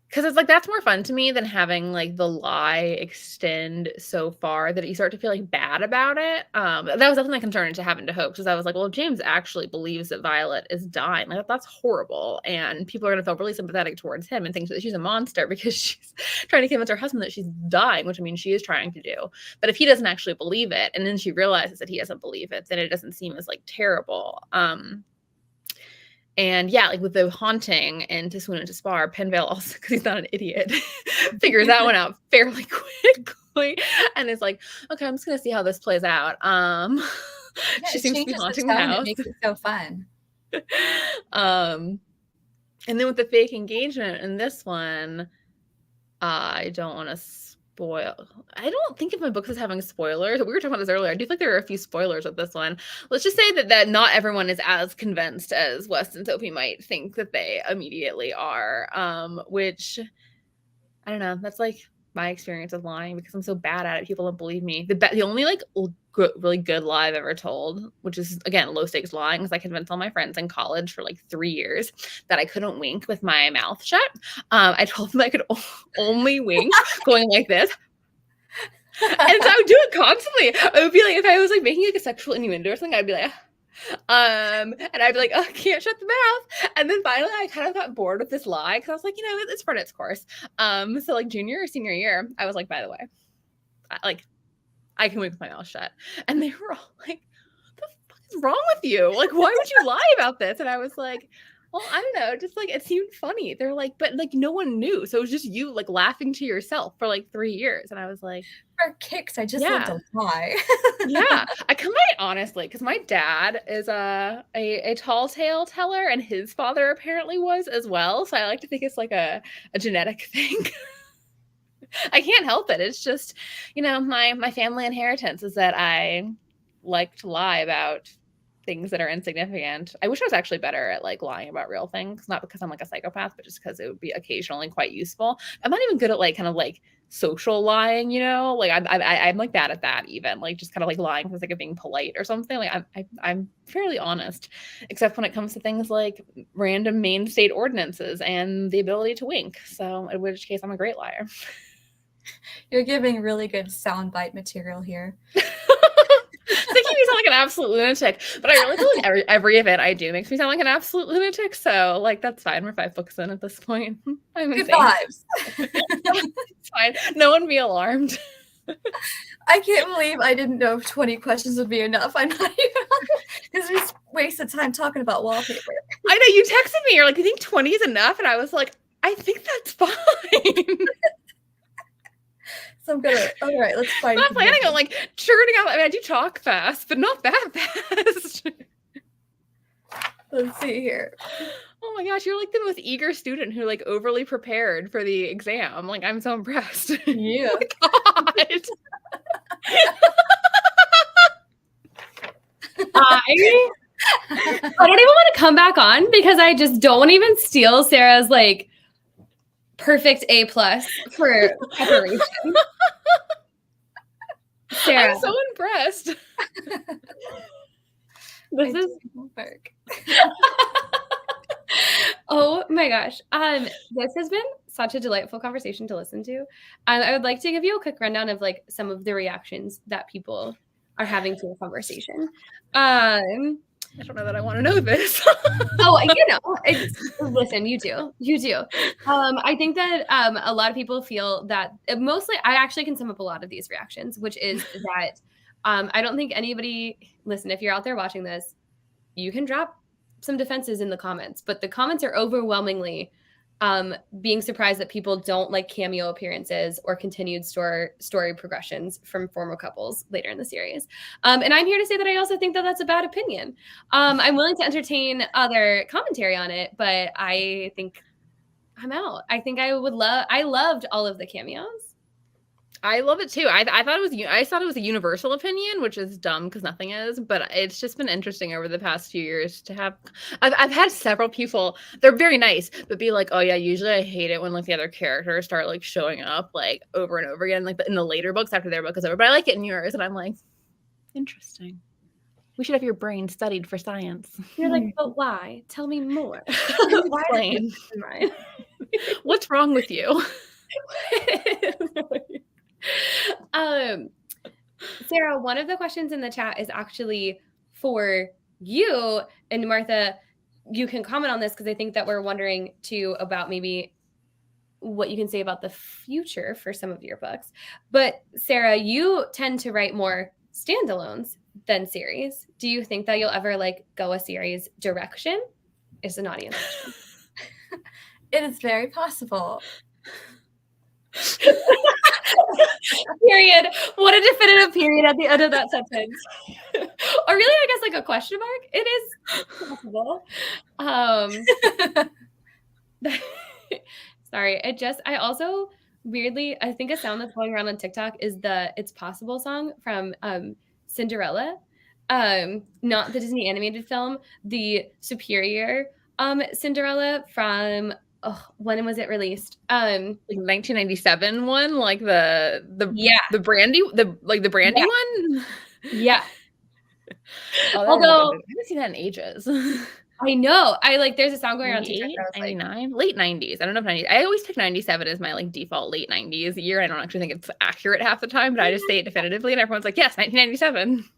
Because it's like that's more fun to me than having like the lie extend so far that you start to feel like bad about it. That was definitely my concern into having to hope, because I was like, well, if James actually believes that Violet is dying, like that's horrible, and people are gonna feel really sympathetic towards him and think that she's a monster because she's trying to convince her husband that she's dying, which I mean she is trying to do. But if he doesn't actually believe it, and then she realizes that he doesn't believe it, then it doesn't seem as like terrible. And yeah, like with the haunting and To Swoon and To Spar, Penvale also, because he's not an idiot, figures that one out fairly quickly and is like, okay, I'm just gonna see how this plays out. She seems to be haunting the house. It makes it so fun. And then with the fake engagement in this one, I don't want to spoil. I don't think of my books as having spoilers. We were talking about this earlier. I do think there are a few spoilers with this one. Let's just say that not everyone is as convinced as West and Sophie might think that they immediately are. Which I don't know. That's like my experience of lying, because I'm so bad at it. People don't believe me. The only like really good lie I've ever told, which is again low stakes lying, is I convinced all my friends in college for like 3 years that I couldn't wink with my mouth shut. I told them I could only wink going like this. And so I would do it constantly. I would be like, if I was like making like a sexual innuendo or something, I'd be like, and I'd be like, oh, I can't shut the mouth. And then finally I kind of got bored with this lie, because I was like, it's run its course. So like junior or senior year, I was like, by the way, I can wink with my mouth shut. And they were all like, what the fuck is wrong with you? Like, why would you lie about this? And I was like, well, I don't know, just like it seemed funny. They're like, but like no one knew. So it was just you like laughing to yourself for like 3 years. And I was like, for kicks, I just love to lie. Yeah, I combine honestly, because my dad is a tall tale teller, and his father apparently was as well. So I like to think it's like a genetic thing. I can't help it. It's just, my family inheritance is that I like to lie about things that are insignificant. I wish I was actually better at like lying about real things, not because I'm like a psychopath, but just because it would be occasionally quite useful. I'm not even good at like kind of like social lying, like I'm like bad at that, even like just kind of like lying for the sake of being polite or something. Like I'm fairly honest, except when it comes to things like random Maine state ordinances and the ability to wink. So in which case I'm a great liar. You're giving really good soundbite material here. Making me sound like an absolute lunatic, but I really feel like every event I do makes me sound like an absolute lunatic. So like that's fine. We're 5 books in at this point. I'm good vibes. It's fine. No one be alarmed. I can't believe I didn't know if 20 questions would be enough. I'm not even, because we just wasted time talking about wallpaper. I know, you texted me. You're like, you think 20 is enough? And I was like, I think that's fine. So I'm gonna, all right, let's find. I'm not planning on like churning out. I mean, I do talk fast, but not that fast. Let's see here. Oh my gosh, you're like the most eager student who like overly prepared for the exam. Like, I'm so impressed. Yeah. Oh my God. I don't even want to come back on, because I just don't want to even steal Sarah's like perfect A+ for preparation. Sarah, I'm so impressed. This is work. Oh my gosh. This has been such a delightful conversation to listen to. I would like to give you a quick rundown of like some of the reactions that people are having to the conversation. I don't know that I want to know this. Listen, you do. I think that a lot of people feel that mostly, I actually can sum up a lot of these reactions, which is that I don't think anybody, listen, if you're out there watching this, you can drop some defenses in the comments, but the comments are overwhelmingly being surprised that people don't like cameo appearances or continued story progressions from former couples later in the series. And I'm here to say that I also think that that's a bad opinion. I'm willing to entertain other commentary on it, but I think I'm out. I think I loved all of the cameos. I love it too. I thought it was a universal opinion, which is dumb because nothing is. But it's just been interesting over the past few years to have. I've had several people. They're very nice, but be like, oh yeah, usually I hate it when like the other characters start like showing up like over and over again, like in the later books after their book is over. But I like it in yours, and I'm like, interesting. We should have your brain studied for science. You're like, but why? Tell me more. Explain. What's wrong with you? Sarah, one of the questions in the chat is actually for you, and Martha, you can comment on this because I think that we're wondering too about maybe what you can say about the future for some of your books. But Sarah, you tend to write more standalones than series. Do you think that you'll ever like go a series direction? It's an audience question. It is very possible. Period. What a definitive period at the end of that sentence. Or really, I guess like a question mark. It is possible. Sorry. I also weirdly, I think a sound that's going around on TikTok is the It's Possible song from Cinderella. Not the Disney animated film, the Superior Cinderella from when was it released? Like 1997 one, like the brandy, the brandy one. Yeah. Although I haven't seen that in ages. I know. There's a sound going around TikTok. 99, late 90s. I don't know if 90s. I always pick 97 as my like default late 90s year. I don't actually think it's accurate half the time, but I just say it definitively, and everyone's like, yes, 1997.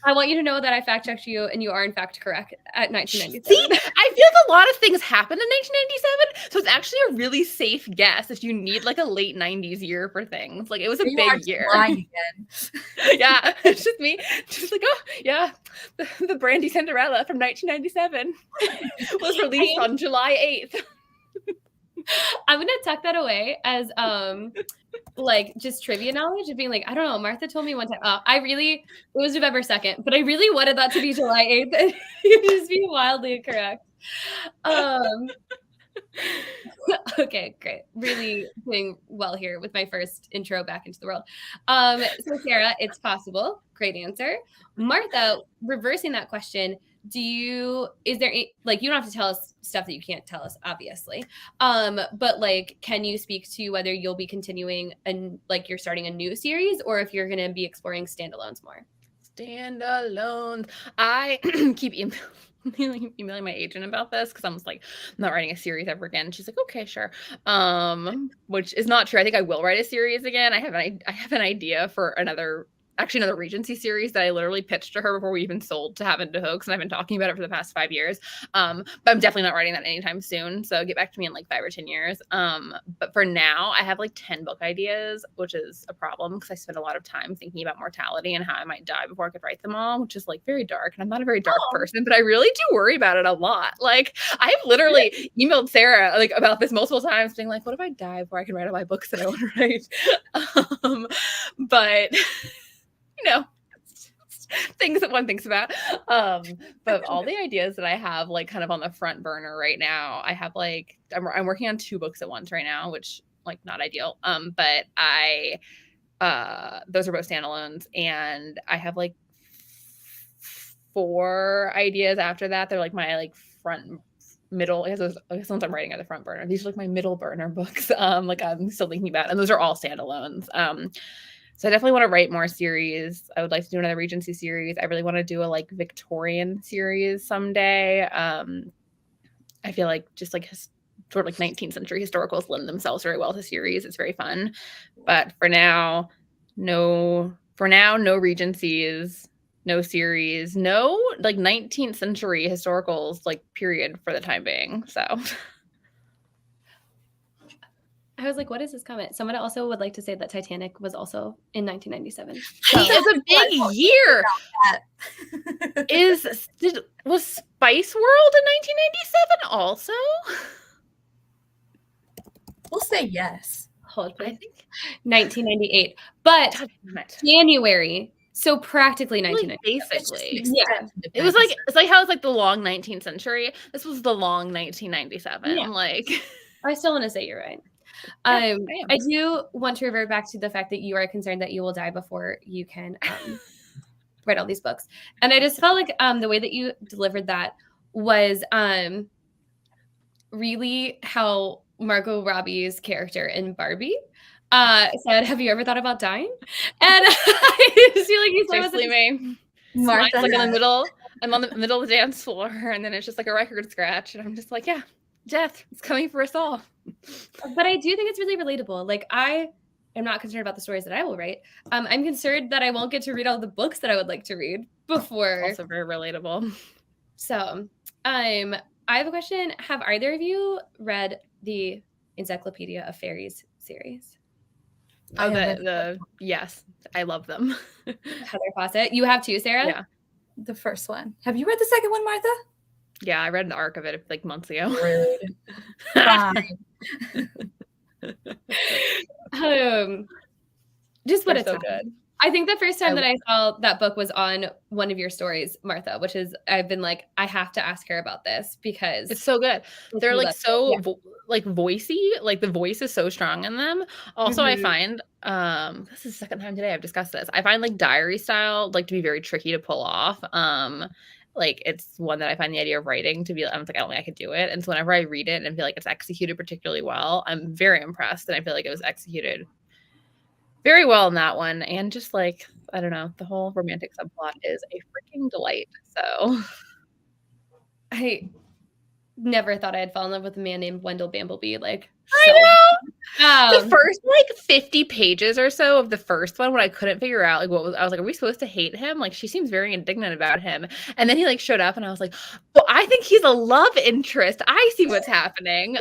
I want you to know that I fact checked you, and you are in fact correct at 1997. See, I feel like a lot of things happened in 1997, so it's actually a really safe guess if you need like a late 90s year for things. Like it was a big year. Again. Yeah, it's just me, just like, oh yeah, the Brandy Cinderella from 1997 was released on July 8th. I'm gonna tuck that away as like just trivia knowledge of being like, I don't know, Martha told me one time, it was November 2nd, but I really wanted that to be July 8th and you'd just be wildly incorrect. Okay, great. Really doing well here with my first intro back into the world. So Sarah, It's Possible. Great answer. Martha, reversing that question, you don't have to tell us stuff that you can't tell us, obviously. But like, can you speak to whether you'll be continuing and like you're starting a new series or if you're going to be exploring standalones more? Standalones. I keep emailing my agent about this because I'm just like, I'm not writing a series ever again. She's like, okay, sure. Which is not true. I think I will write a series again. I have an idea for another Regency series that I literally pitched to her before we even sold to Have Into Hooks, and I've been talking about it for the past 5 years. But I'm definitely not writing that anytime soon. So get back to me in like 5 or 10 years. But for now, I have like 10 book ideas, which is a problem because I spend a lot of time thinking about mortality and how I might die before I could write them all, which is like very dark. And I'm not a very dark person, but I really do worry about it a lot. Like I've literally emailed Sarah like about this multiple times, being like, what if I die before I can write all my books that I want to write? But you know, things that one thinks about. But all the ideas that I have like kind of on the front burner right now, I have like, I'm working on 2 books at once right now, which like not ideal. But those are both standalones, and I have like 4 ideas after that. They're like my like front middle. I guess ones I'm writing are the front burner. These are like my middle burner books. Like I'm still thinking about, and those are all standalones. So I definitely want to write more series. I would like to do another Regency series. I really want to do a like Victorian series someday. I feel like just like sort of like 19th century historicals lend themselves very well to series. It's very fun. But for now, no Regencies, no series, no like 19th century historicals like period for the time being. So I was like, what is this comment? Someone also would like to say that Titanic was also in 1997. It's a big year. Was Spice World in 1997 also? We'll say yes. Hold, please. I think 1998, but January. So practically 1997. Basically, yeah. It's like how it's like the long 19th century. This was the long 1997. Yeah. Like, I still want to say you're right. I I do want to revert back to the fact that you are concerned that you will die before you can write all these books. And I just felt like the way that you delivered that was really how Margot Robbie's character in Barbie said, "Have you ever thought about dying?" And I just feel like you said Basically me. Martha, Mine's like in the middle. I'm on the middle of the dance floor, and then it's just like a record scratch, and I'm just like, yeah, death is coming for us all. But I do think it's really relatable. Like, I am not concerned about the stories that I will write. I'm concerned that I won't get to read all the books that I would like to read before. Also very relatable. So, I have a question. Have either of you read the Encyclopedia of Fairies series? Oh, yes, I love them. Heather Fawcett. You have too, Sarah? Yeah. the first one. Have you read the second one, Martha? Yeah, I read an arc of it like months ago. Rude. Fine. Just what They're a so time. good. I think the first time that I saw that book was on one of your stories, Martha, which is I've been like, I have to ask her about this because It's so good. They're like so yeah. like voicey, like the voice is so strong in them. Also, I Mhm. find this is the second time today I've discussed this. I find like diary style like to be very tricky to pull off. Like it's one that I find the idea of writing to be I'm like I don't think I could do it. And so whenever I read it and feel like it's executed particularly well, I'm very impressed, and I feel like it was executed very well in that one. And just like I don't know, the whole romantic subplot is a freaking delight. So I never thought I'd fall in love with a man named Wendell Bamblebee. Like, I so. know. The first like 50 pages or so of the first one, when I couldn't figure out like what was, I was like, are we supposed to hate him? Like, she seems very indignant about him. And then he like showed up, and I was like, well, I think he's a love interest. I see what's happening.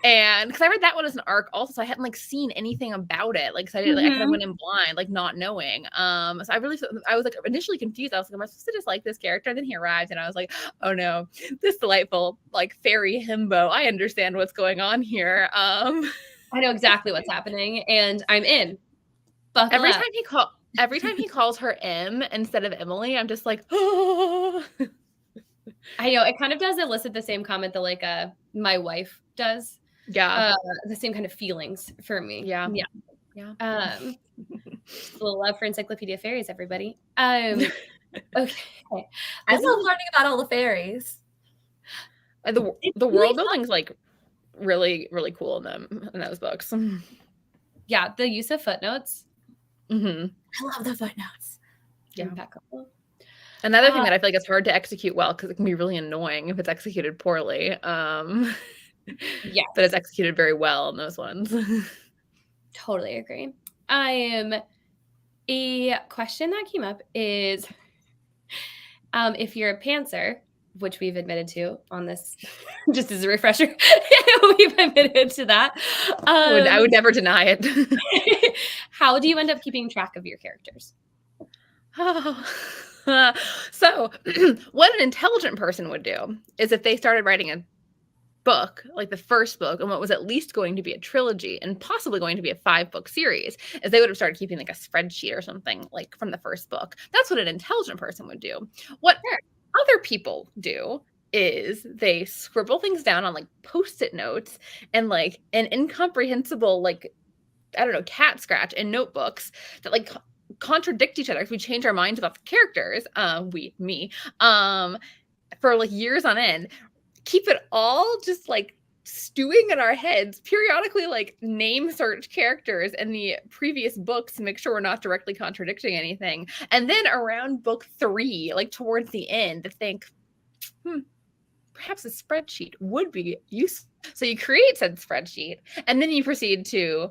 And because I read that one as an arc also, so I hadn't like seen anything about it. Like, 'cause I didn't, like, I kind of went in blind, like not knowing. So I was like initially confused. I was like, am I supposed to dislike this character? And then he arrived, and I was like, oh no, this delightful like fairy himbo. I understand what's going on here. I know exactly what's happening, and I'm in. Buckle every up. time he calls her M instead of Emily, I'm just like, oh. I know it kind of does elicit the same comment that like my wife does. Yeah. The same kind of feelings for me. Yeah. Just a little love for Encyclopedia Fairies, everybody. Okay. I love learning about all the fairies. The world building's like really, really cool in those books. Yeah, the use of footnotes. Mm-hmm. I love the footnotes. Yeah. Impeccable. Another thing that I feel like it's hard to execute well because it can be really annoying if it's executed poorly. Yeah, but it's executed very well in those ones. Totally agree. A question that came up is if you're a pantser, which we've admitted to on this, just as a refresher, we've admitted to that. I would never deny it. How do you end up keeping track of your characters? So what an intelligent person would do is if they started writing a book, like the first book, and what was at least going to be a trilogy and possibly going to be a 5-book series, is they would have started keeping like a spreadsheet or something like from the first book. That's what an intelligent person would do. What other people do is they scribble things down on like post-it notes and like an incomprehensible like I don't know cat scratch in notebooks that like contradict each other because we change our minds about the characters. For like years on end. Keep it all just like stewing in our heads, periodically like name search characters in the previous books to make sure we're not directly contradicting anything. And then around book 3, like towards the end, to think, perhaps a spreadsheet would be useful. So you create said spreadsheet, and then you proceed to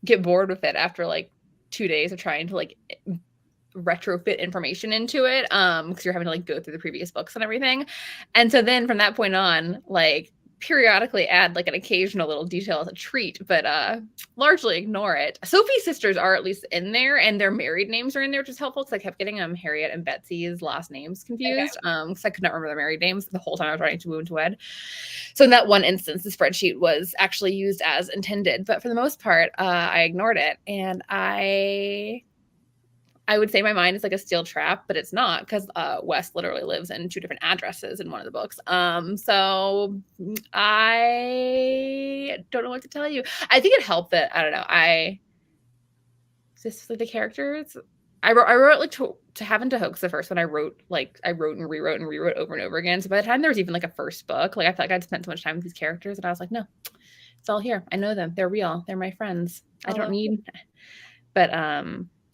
get bored with it after like 2 days of trying to like retrofit information into it because you're having to like go through the previous books and everything. And so then from that point on, like periodically add like an occasional little detail as a treat, but largely ignore it. Sophie's sisters are at least in there, and their married names are in there, which is helpful because I kept getting Harriet and Betsy's last names confused because I could not remember their married names the whole time I was writing to Woo and To Wed. So in that one instance, the spreadsheet was actually used as intended, but for the most part, I ignored it, and I I would say my mind is like a steel trap, but it's not, because Wes literally lives in 2 different addresses in one of the books. So I don't know what to tell you. I think it helped that, I don't know, just like the characters. I wrote like to Heaven to Hoax, the first one. I wrote and rewrote over and over again. So by the time there was even like a first book, like I felt like I'd spent so much time with these characters, and I was like, no, it's all here. I know them. They're real. They're my friends. I don't need. But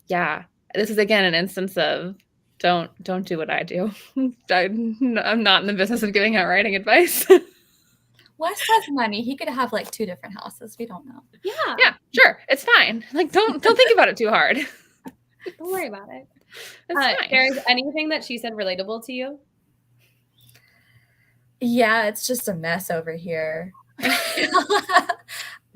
yeah, this is again an instance of don't do what I do. I'm not in the business of giving out writing advice. Wes has money. He could have like 2 different houses. We don't know. Yeah, sure. It's fine. Like, don't think about it too hard. Don't worry about it. It's fine. Sarah, is anything that she said relatable to you? Yeah, it's just a mess over here.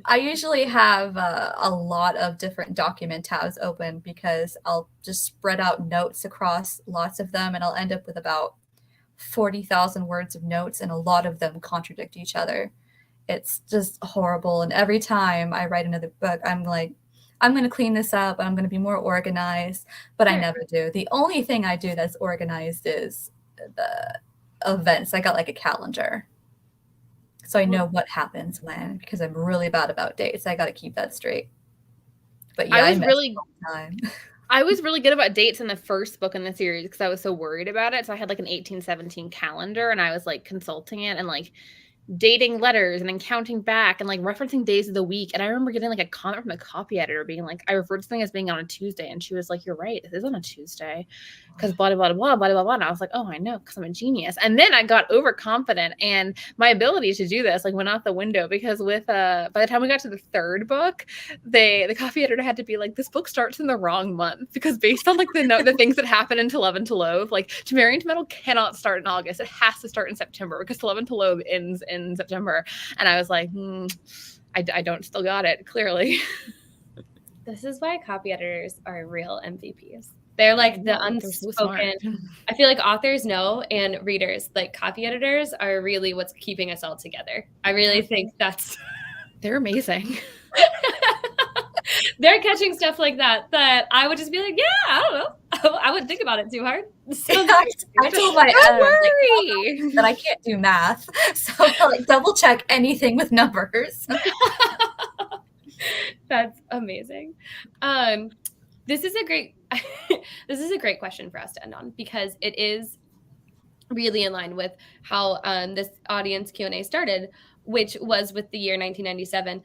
I usually have a lot of different document tabs open because I'll just spread out notes across lots of them, and I'll end up with about 40,000 words of notes, and a lot of them contradict each other. It's just horrible. And every time I write another book, I'm like, I'm going to clean this up, and I'm going to be more organized, but I never do. The only thing I do that's organized is the events. I got like a calendar, so I know what happens when, because I'm really bad about dates. I got to keep that straight. But yeah, I was really good about dates in the first book in the series because I was so worried about it. So I had like an 1817 calendar, and I was like consulting it and like dating letters and then counting back and like referencing days of the week. And I remember getting like a comment from the copy editor being like, I referred to something as being on a Tuesday, and she was like, you're right, this is on a Tuesday because blah, blah, blah, blah, blah, blah. And I was like, oh, I know, because I'm a genius. And then I got overconfident, and my ability to do this like went out the window because with by the time we got to the 3rd book, the copy editor had to be like, this book starts in the wrong month, because based on like the things that happen in To Love and To Loathe, like To Marry and To Meddle cannot start in August. It has to start in September, because To Love and To Loathe ends in September. And I was like, I don't still got it, clearly. This is why copy editors are real MVPs. They're like the unspoken. So I feel like authors know, and readers, like copy editors are really what's keeping us all together. I really think they're amazing. They're catching stuff like that I would just be like, yeah, I don't know. I wouldn't think about it too hard. So I told my editor that I can't do math, so I'll like double check anything with numbers. That's amazing. This is a great question for us to end on, because it is really in line with how this audience Q&A started, which was with the year 1997.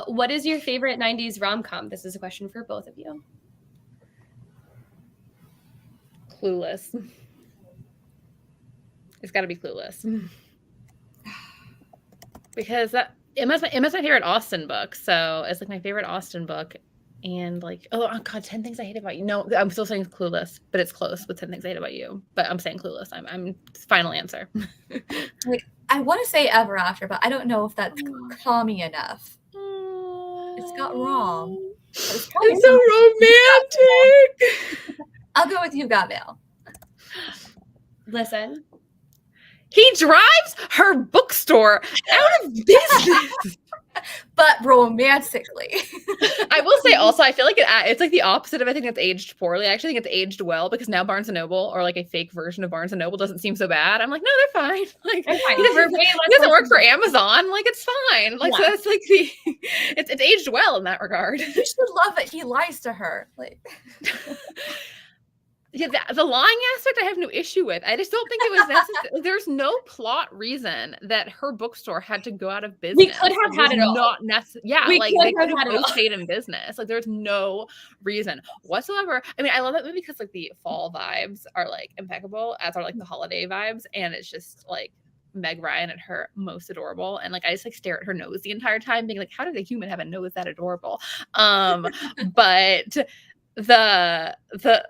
What is your favorite 90s rom-com? This is a question for both of you. Clueless. It's got to be Clueless. Because Emma's my favorite Austen book, so it's like my favorite Austen book. And like, oh God, 10 Things I Hate About You. No, I'm still saying Clueless, but it's close with 10 Things I Hate About You. But I'm saying Clueless. I'm final answer. Like, I want to say Ever After, but I don't know if that's calming enough. It's got wrong. It's so romantic. I'll go with You Got Mail. Listen. He drives her bookstore out of business. But romantically. I will say also, I feel like it's like the opposite of, I think it's aged poorly. I actually think it's aged well, because now Barnes & Noble, or like a fake version of Barnes & Noble, doesn't seem so bad. I'm like, no, they're fine. Like, it doesn't work for Amazon. Like, it's fine. Like, yeah. So that's like it's aged well in that regard. You should love it. He lies to her. Like. Yeah, the lying aspect I have no issue with. I just don't think it was necessary. There's no plot reason that her bookstore had to go out of business. We could have had it all. Not necessary. Yeah, like they could have both stayed in business. Like, there's no reason whatsoever. I mean, I love that movie because like the fall vibes are like impeccable, as are like the holiday vibes, and it's just like Meg Ryan at her most adorable, and like I just like stare at her nose the entire time, being like, how did a human have a nose that adorable? But the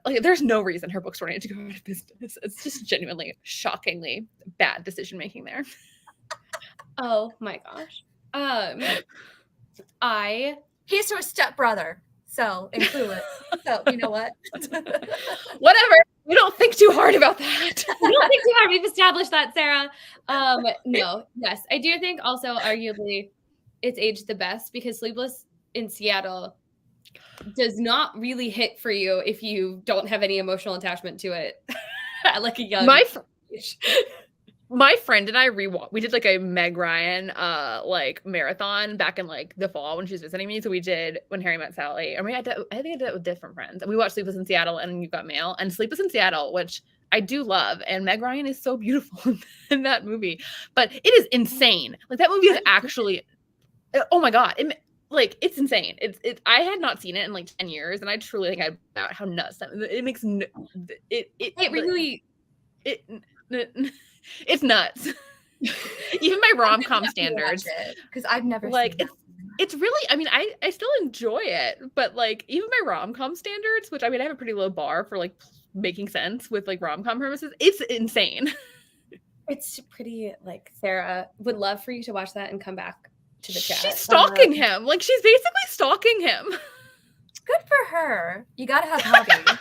like, there's no reason her bookstore needed to go out of business. It's just genuinely shockingly bad decision making there. Oh my gosh. He's her stepbrother, so include it. So you know what? Whatever. We don't think too hard about that. We don't think too hard. We've established that, Sarah. No, yes, I do think also arguably it's aged the best, because Sleepless in Seattle does not really hit for you if you don't have any emotional attachment to it at like a young age. My friend and I we did like a Meg Ryan like marathon back in like the fall when she was visiting me. So we did When Harry Met Sally. I think I did it with different friends. And we watched Sleepless in Seattle and You've Got Mail. And Sleepless in Seattle, which I do love, and Meg Ryan is so beautiful in that movie. But it is insane. Like that movie is actually, oh my god, it's insane. I had not seen it in like 10 years, and I truly think about how nuts that it makes it's nuts. Even by rom-com standards, because I've never like seen it's really, I mean, I still enjoy it, but like even by rom-com standards, which I mean I have a pretty low bar for like making sense with like rom-com premises, it's insane. It's pretty, like, Sarah would love for you to watch that and come back to the chat. She's stalking him. Like, she's basically stalking him. Good for her. You gotta have hobbies.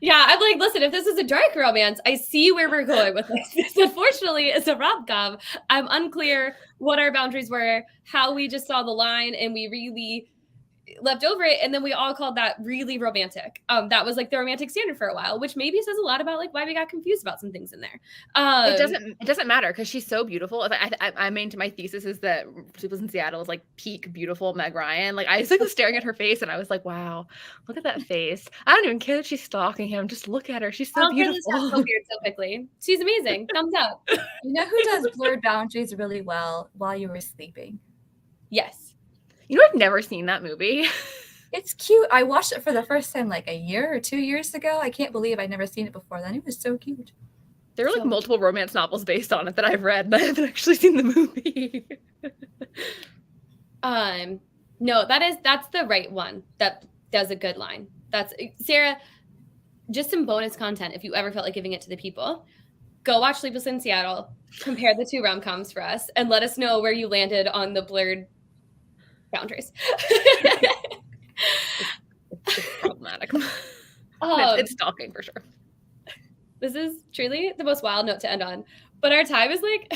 Yeah, I'm like, listen, if this is a dark romance, I see where we're going with this. This unfortunately is a rom-com. I'm unclear what our boundaries were, how we just saw the line and we really left over it, and then we all called that really romantic. That was like the romantic standard for a while, which maybe says a lot about like why we got confused about some things in there. It doesn't matter because she's so beautiful. I mean, my thesis is that Sleepless in Seattle is like peak beautiful Meg Ryan. Like I was like staring at her face and I was like, wow, look at that face. I don't even care that she's stalking him. Just look at her. She's so beautiful. So weird so quickly. She's amazing. Thumbs up. You know who does blurred boundaries really well while you were sleeping? Yes. You know, I've never seen that movie. It's cute. I watched it for the first time like a year or 2 years ago. I can't believe I'd never seen it before then. It was so cute. There are like multiple romance novels based on it that I've read, but I haven't actually seen the movie. No, that's the right one. That does a good line. That's Sarah. Just some bonus content if you ever felt like giving it to the people. Go watch Sleepless in Seattle. Compare the two rom-coms for us, and let us know where you landed on the blurred boundaries. It's problematic. It's stalking for sure. This is truly the most wild note to end on. But our time is like,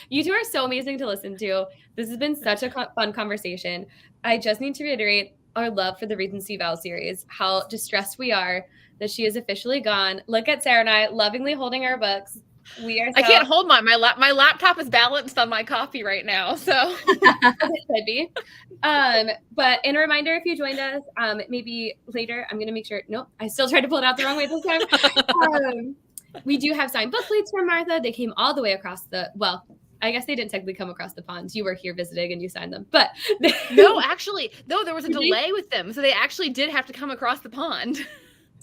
you two are so amazing to listen to. This has been such a fun conversation. I just need to reiterate our love for the Regency Vows series, how distressed we are that she is officially gone. Look at Sarah and I lovingly holding our books. We are. I can't hold my laptop is balanced on my coffee right now, so it could be. But in a reminder, if you joined us, maybe later, I'm gonna make sure. Nope, I still tried to pull it out the wrong way this time. We do have signed book plates from Martha. They came all the way across well, I guess they didn't technically come across the pond. You were here visiting and you signed them, but no, there was a delay with them, so they actually did have to come across the pond.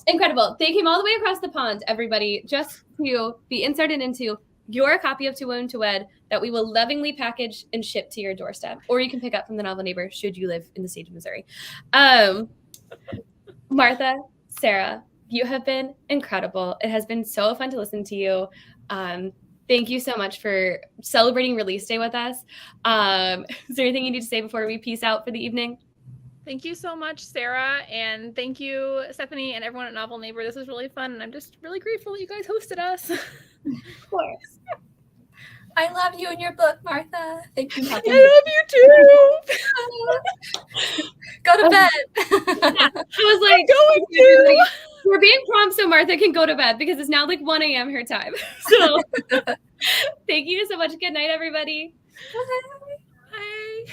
Incredible. They came all the way across the pond, everybody, just to be inserted into your copy of To Woo and To Wed that we will lovingly package and ship to your doorstep, or you can pick up from the Novel Neighbor should you live in the state of Missouri. Martha, Sarah, you have been incredible. It has been so fun to listen to you. Thank you so much for celebrating release day with us. Is there anything you need to say before we peace out for the evening? Thank you so much, Sarah, and thank you, Stephanie, and everyone at Novel Neighbor. This was really fun, and I'm just really grateful that you guys hosted us. Of course. I love you and your book, Martha. Thank you. I love you too. Go to bed. Yeah, I was like, going to. We're being prompt so Martha can go to bed because it's now like 1 a.m. her time. So thank you so much. Good night, everybody. Bye. Bye.